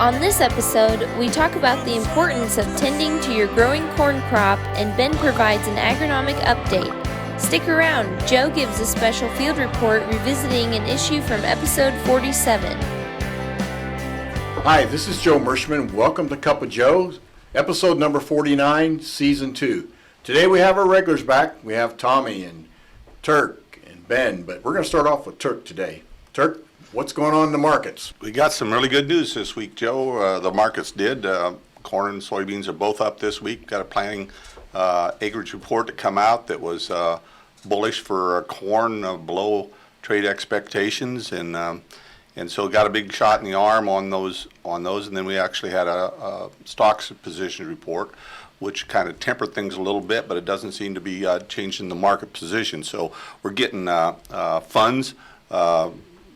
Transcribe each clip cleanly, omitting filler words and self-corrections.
On this episode, we talk about the importance of tending to your growing corn crop, and Ben provides an agronomic update. Stick around, Joe gives a special field report revisiting an issue from episode 47. Hi, this is Joe Mershman. Welcome to Cup of Joe, episode number 49, season 2. Today we have our regulars back. We have Tommy and Turk and Ben, but we're going to start off with Turk today. Turk, what's going on in the markets? We got some really good news this week, Joe. The markets did. Corn and soybeans are both up this week. Got a planting acreage report to come out that was bullish for corn, below trade expectations, and so got a big shot in the arm on those. And then we actually had a stocks position report, which kind of tempered things a little bit, but it doesn't seem to be changing the market position. So we're getting funds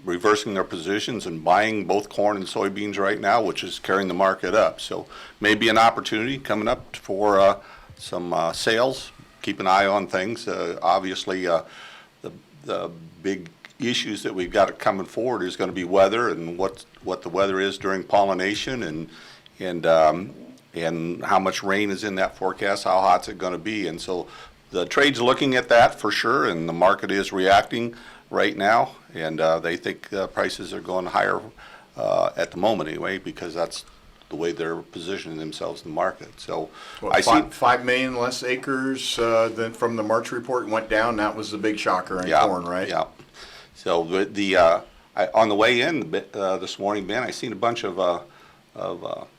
reversing their positions and buying both corn and soybeans right now, which is carrying the market up. So maybe an opportunity coming up for some sales. Keep an eye on things. Obviously, the big issues that we've got coming forward is going to be weather and what the weather is during pollination and how much rain is in that forecast, how hot's it going to be. And so the trade's looking at that for sure, and the market is reacting right now, and they think prices are going higher at the moment anyway, because that's the way they're positioning themselves in the market. So I see 5 million less acres than from the March report went down. That was the big shocker in corn, right? Yeah. So on the way in this morning, Ben, I seen a bunch of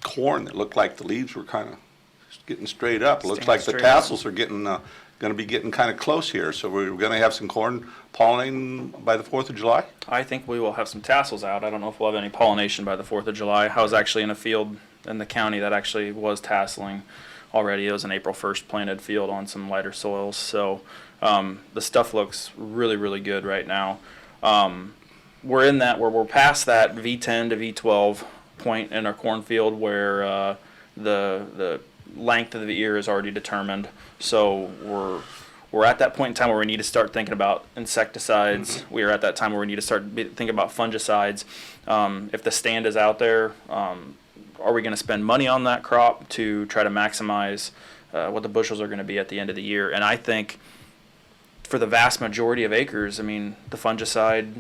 corn that looked like the leaves were kind of getting straight up. It looks like the tassels are going to be getting kind of close here. So we're going to have some corn pollinating by the 4th of July? I think we will have some tassels out. I don't know if we'll have any pollination by the 4th of July. I was actually in a field in the county that actually was tasseling already. It was an April 1st planted field on some lighter soils. So the stuff looks really, really good right now. We're past that V10 to V12 point in our cornfield where the length of the ear is already determined. So we're at that point in time where we need to start thinking about insecticides. Mm-hmm. We are at that time where we need to start thinking about fungicides. If the stand is out there, are we going to spend money on that crop to try to maximize what the bushels are going to be at the end of the year? And I think for the vast majority of acres, I mean, the fungicide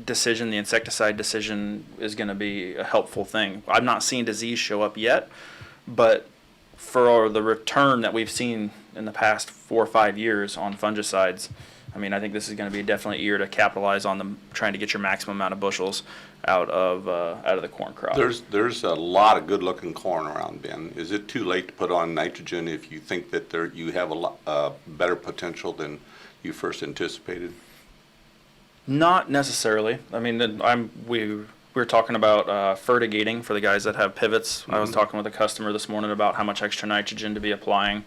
decision, the insecticide decision is going to be a helpful thing. I've not seen disease show up yet, but for the return that we've seen in the past 4 or 5 years on fungicides, I mean, I think this is going to be definitely a year to capitalize on them, trying to get your maximum amount of bushels out of the corn crop. There's a lot of good-looking corn around, Ben. Is it too late to put on nitrogen if you think that you have a better potential than you first anticipated? Not necessarily. I mean, we were talking about fertigating for the guys that have pivots. Mm-hmm. I was talking with a customer this morning about how much extra nitrogen to be applying.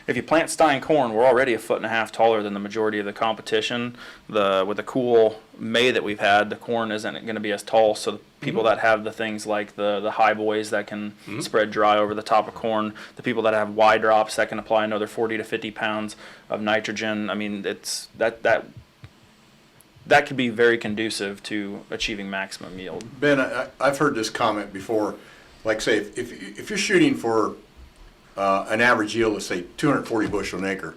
If you plant Stein corn, we're already 1.5 feet taller than the majority of the competition. With the cool May that we've had, the corn isn't going to be as tall. So the people that have the things like the high boys that can spread dry over the top of corn, the people that have Y drops that can apply another 40 to 50 pounds of nitrogen. I mean, it's that could be very conducive to achieving maximum yield. Ben, I've heard this comment before. Like, say, if you're shooting for an average yield of, say, 240 bushel an acre,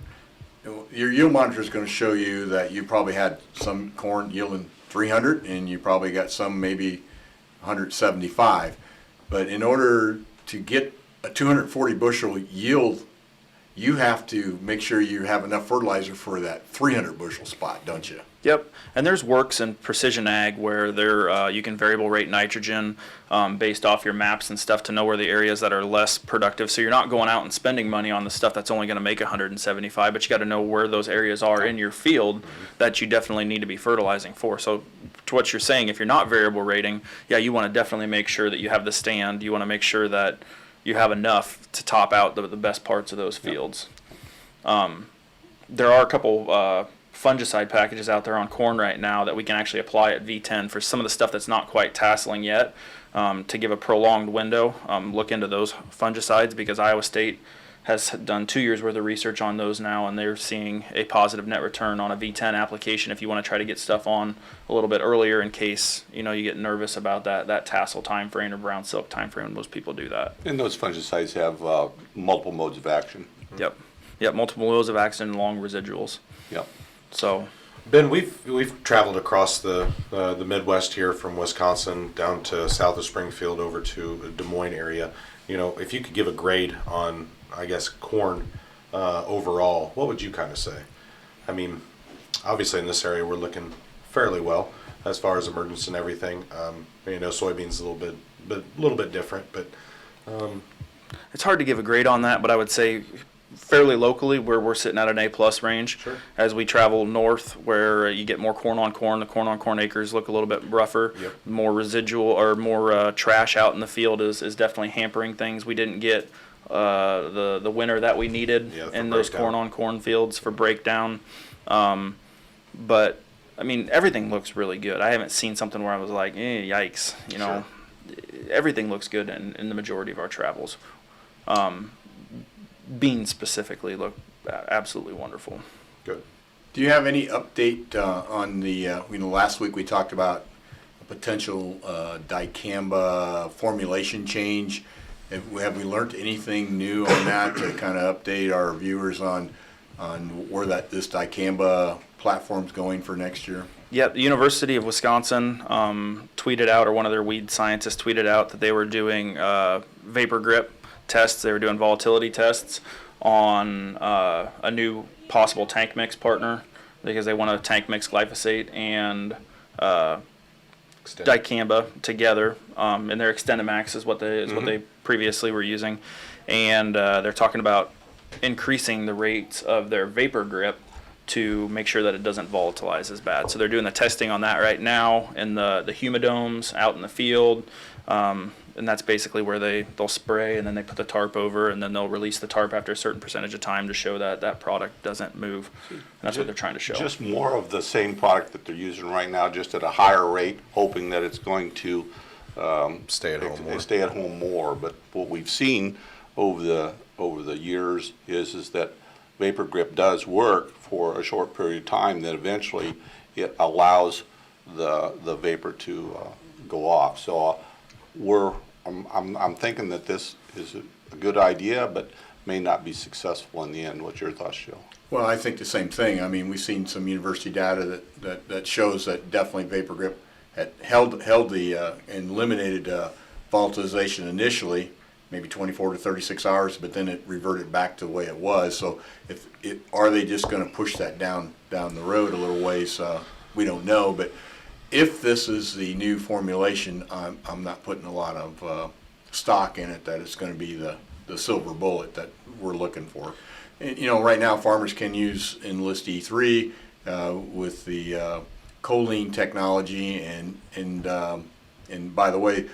your yield monitor is going to show you that you probably had some corn yielding 300, and you probably got some maybe 175. But in order to get a 240 bushel yield, you have to make sure you have enough fertilizer for that 300 bushel spot, don't you? Yep, and there's works in precision ag where you can variable rate nitrogen based off your maps and stuff to know where the areas that are less productive. So you're not going out and spending money on the stuff that's only going to make 175, but you got to know where those areas are in your field that you definitely need to be fertilizing for. So to what you're saying, if you're not variable rating, yeah, you want to definitely make sure that you have the stand. You want to make sure that you have enough to top out the best parts of those fields. There are a couple fungicide packages out there on corn right now that we can actually apply at V10 for some of the stuff that's not quite tasseling yet, to give a prolonged window. Look into those fungicides because Iowa State has done 2 years worth of research on those now, and they're seeing a positive net return on a V10 application if you want to try to get stuff on a little bit earlier in case, you get nervous about that tassel time frame or brown silk time frame. Most people do that. And those fungicides have multiple modes of action. Yep, multiple modes of action and long residuals. Yep. So, Ben, we've traveled across the Midwest here from Wisconsin down to south of Springfield over to the Des Moines area. If you could give a grade on, I guess, corn overall, what would you kind of say? I mean, obviously in this area we're looking fairly well as far as emergence and everything. Soybeans a little bit different, but it's hard to give a grade on that, but I would say fairly locally we're sitting at an A+ range. Sure. As we travel north, where you get more corn on corn, the corn on corn acres look a little bit rougher. Yep. More residual or more trash out in the field is definitely hampering things. We didn't get the winter that we needed in those corn on corn fields for breakdown. But I mean, everything looks really good. I haven't seen something where I was like, yikes. Sure. Everything looks good in the majority of our travels. Beans specifically look absolutely wonderful. good. Do you have any update on the, last week we talked about a potential dicamba formulation change. Have we learned anything new on that to kind of update our viewers on where this dicamba platform's going for next year? Yeah, the University of Wisconsin tweeted out, or one of their weed scientists tweeted out, that they were doing vapor grip tests. They were doing volatility tests on a new possible tank mix partner, because they want to tank mix glyphosate and dicamba together, and their XtendiMax is what they previously were using, and they're talking about increasing the rates of their vapor grip to make sure that it doesn't volatilize as bad. So they're doing the testing on that right now in the humidomes out in the field, and that's basically where they'll spray and then they put the tarp over, and then they'll release the tarp after a certain percentage of time to show that product doesn't move. And that's what they're trying to show. Just more of the same product that they're using right now, just at a higher rate, hoping that it's going to Stay at home more. But what we've seen over the years is that vapor grip does work for a short period of time. That eventually it allows the vapor to go off. So I'm thinking that this is a good idea, but may not be successful in the end. What's your thoughts, Joe? Well, I think the same thing. I mean, we've seen some university data that shows that definitely vapor grip had held the and eliminated volatilization initially, maybe 24 to 36 hours, but then it reverted back to the way it was. So are they just going to push that down the road a little ways? We don't know, but if this is the new formulation, I'm not putting a lot of stock in it that it's going to be the silver bullet that we're looking for. And, right now farmers can use Enlist E3 with the choline technology, and by the way,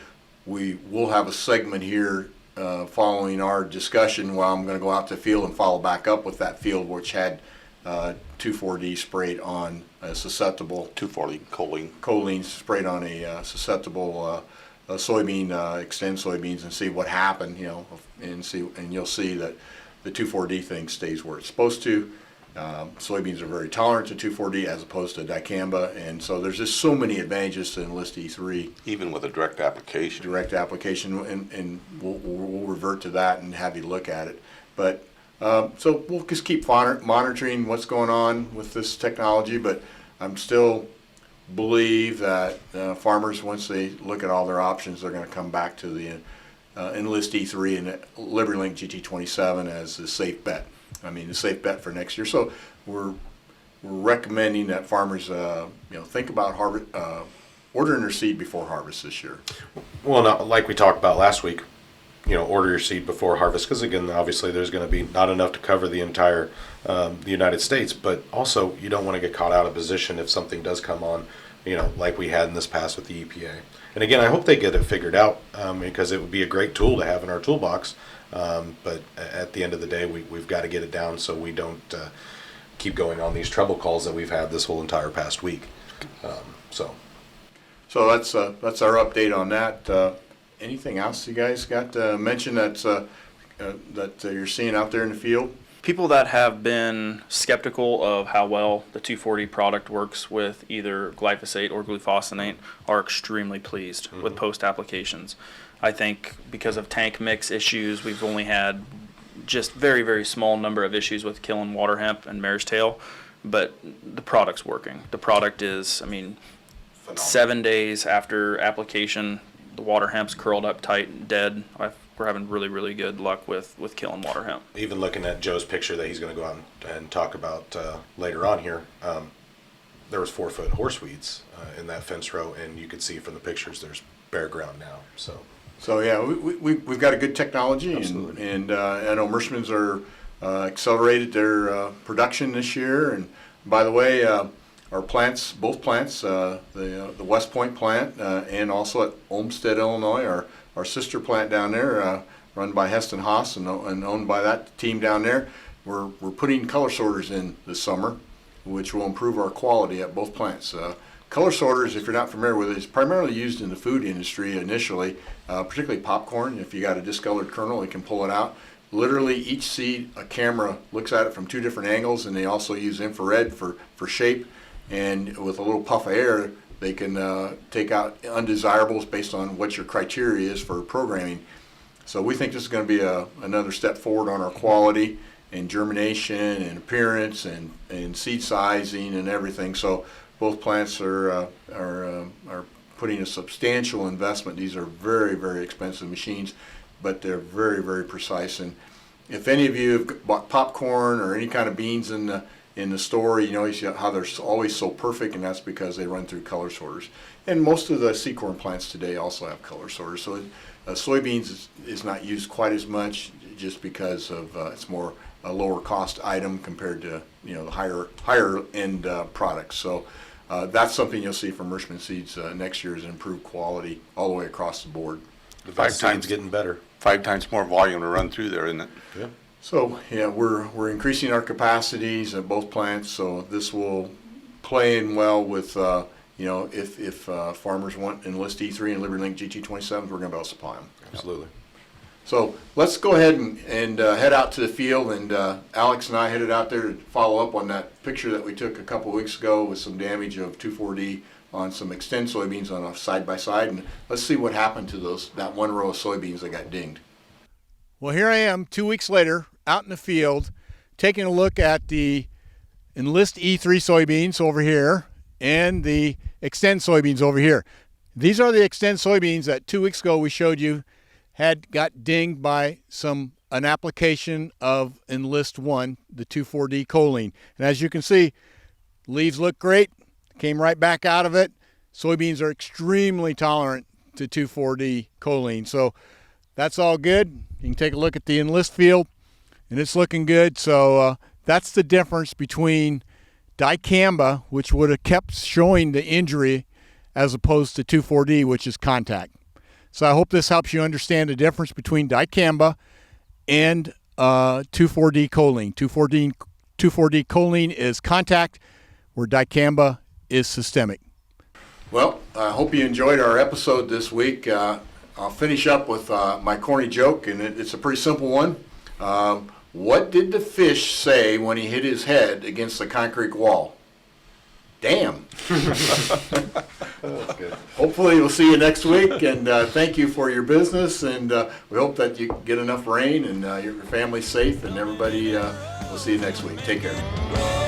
we will have a segment here following our discussion where I'm going to go out to the field and follow back up with that field which had 2,4-D sprayed on a susceptible 240 choline sprayed on a susceptible soybean, Xtend soybeans, and see what happened, and you'll see that the 2,4-D thing stays where it's supposed to. Soybeans are very tolerant to 2,4-D as opposed to dicamba, and so there's just so many advantages to Enlist E3. Even with a direct application. And we'll revert to that and have you look at it. But so we'll just keep monitoring what's going on with this technology, but I'm still believe that farmers, once they look at all their options, they're going to come back to the Enlist E3 and LibertyLink GT27 as the safe bet. I mean, the safe bet for next year. So we're recommending that farmers, think about ordering their seed before harvest this year. Well, not, like we talked about last week, order your seed before harvest, because again, obviously there's going to be not enough to cover the entire the United States, but also you don't want to get caught out of position if something does come on, like we had in this past with the EPA. And again, I hope they get it figured out, because it would be a great tool to have in our toolbox. But at the end of the day, we've got to get it down so we don't keep going on these trouble calls that we've had this whole entire past week. So that's our update on that. Anything else you guys got to mention that's that you're seeing out there in the field? People that have been skeptical of how well the 2,4-D product works with either glyphosate or glufosinate are extremely pleased with post applications. I think because of tank mix issues, we've only had just very, very small number of issues with killing water hemp and mare's tail, but the product's working. The product is, I mean, Phenomenal. 7 days after application, the water hemp's curled up tight, dead. We're having really, really good luck with killing water hemp. Even looking at Joe's picture that he's going to go out and talk about later on here, there was 4-foot horseweeds in that fence row, and you could see from the pictures there's bare ground now. So yeah, we've got a good technology, and I know Mershman's are accelerated their production this year. And by the way, our plants, both plants, the West Point plant and also at Olmsted, Illinois, our sister plant down there, run by Heston Haas and owned by that team down there, we're putting color sorters in this summer, which will improve our quality at both plants. Color sorters, if you're not familiar with it, is primarily used in the food industry initially, particularly popcorn. If you got a discolored kernel, it can pull it out. Literally each seed, a camera looks at it from 2 different angles, and they also use infrared for shape. And with a little puff of air, they can take out undesirables based on what your criteria is for programming. So we think this is going to be another step forward on our quality and germination and appearance and seed sizing and everything. So both plants are putting a substantial investment. These are very, very expensive machines, but they're very, very precise. And if any of you have bought popcorn or any kind of beans in the store, you know how they're always so perfect, and that's because they run through color sorters. And most of the seed corn plants today also have color sorters. So soybeans is not used quite as much just because of it's more a lower cost item compared to the higher end products. So that's something you'll see from Richmond Seeds next year is improved quality all the way across the board. The 5 seed's times getting better. 5 times more volume to run through there, isn't it? Yeah. So yeah, we're increasing our capacities at both plants. So this will play in well with if farmers want Enlist E3 and LibertyLink GT27s, we're going to be able to supply them. Absolutely. So let's go ahead and head out to the field. And Alex and I headed out there to follow up on that picture that we took a couple weeks ago with some damage of 2,4-D on some Extend soybeans on a side-by-side. And let's see what happened to that one row of soybeans that got dinged. Well, here I am 2 weeks later out in the field taking a look at the Enlist E3 soybeans over here and the Extend soybeans over here. These are the Extend soybeans that 2 weeks ago we showed you got dinged by an application of Enlist 1, the 2,4-D choline. And as you can see, leaves look great, came right back out of it. Soybeans are extremely tolerant to 2,4-D choline. So that's all good. You can take a look at the Enlist field, and it's looking good. So that's the difference between dicamba, which would have kept showing the injury, as opposed to 2,4-D, which is contact. So I hope this helps you understand the difference between dicamba and 2,4-D choline. 2,4-D choline is contact, where dicamba is systemic. Well, I hope you enjoyed our episode this week. I'll finish up with my corny joke, and it's a pretty simple one. What did the fish say when he hit his head against the concrete wall? Damn. That's good. Hopefully we'll see you next week, and thank you for your business, and we hope that you get enough rain and your family's safe, and everybody, we'll see you next week. Take care.